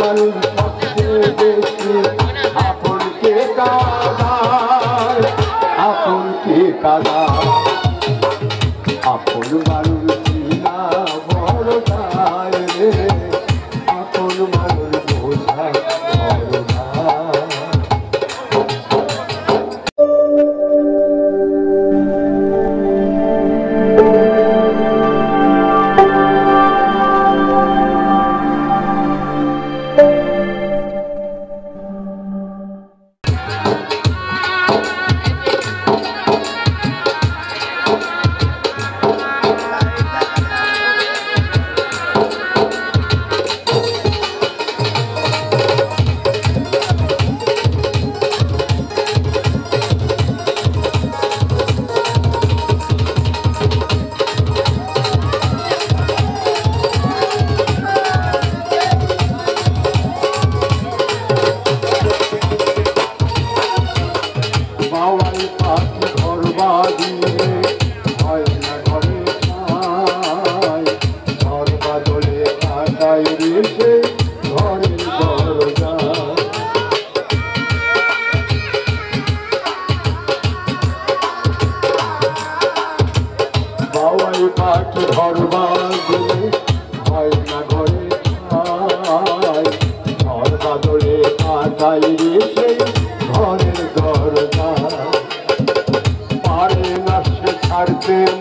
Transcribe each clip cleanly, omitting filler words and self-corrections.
মানুষ সবচেয়ে বেশি আপনকে কাঁদায়, আপনকে কাঁদায়। আপন মানুষ চিনা বড় দায় রে, আপন মানুষ বোঝা বড় দায়।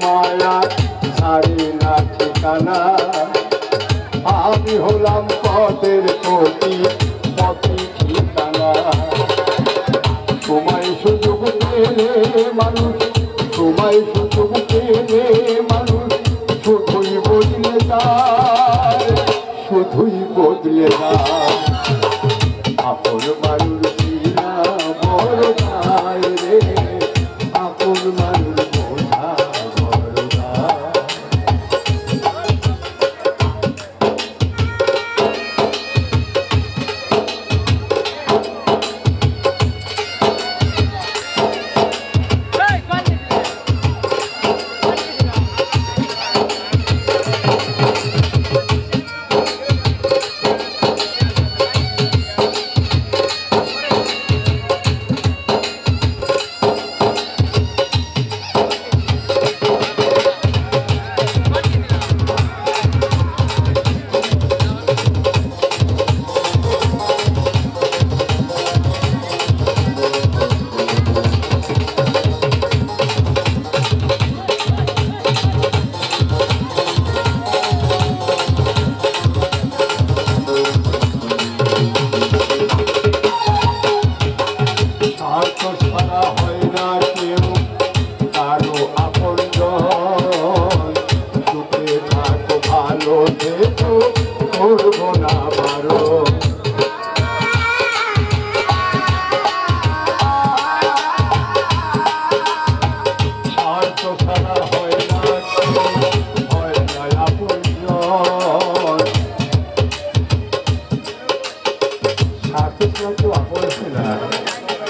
মায়া ছাড়ি না ঠিকানা, আমি হলাম পথের প্রতি পথে ঠিকানা। সময় সুযোগ পেলে মানুষ, সময় সুযোগ পেলে মানুষ শুধুই বদলে যায়, শুধুই বদলে যায়। আপন মানুষ চিনা বড় দায় রে, আপন মানুষ বোঝা বড় দায়।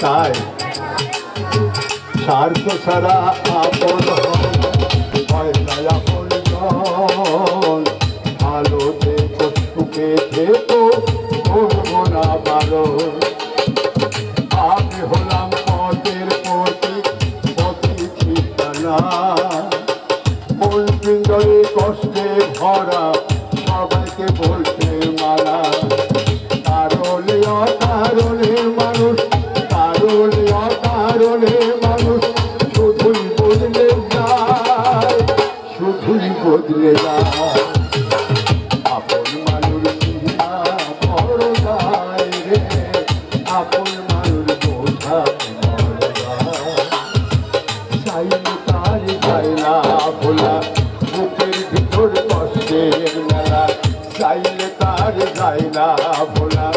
তাই স্বার্থ ছাড়া আপন হয় না আপন জন, ভালো থেকো সুখে থেকো করবো না বারো। আমি হলাম পথের প্রতি পথি ঠিকানা, মন পিঞ্জরে কষ্টে ভরা সবাইকে বলতে মানা। কারণে অকারণে মানুষ, কারণে অকারণে মানুষ শুধুই বদলে যায়, শুধুই বদলে যায়। আপন মানুষ চিনা বড় দায় রে, আপন মানুষ বোঝা বড় দায়। চাইলে তার যায় না ভোলা, বুকের ভিতর কষ্টের মেলা, চাইলে তার যায় না ভোলা।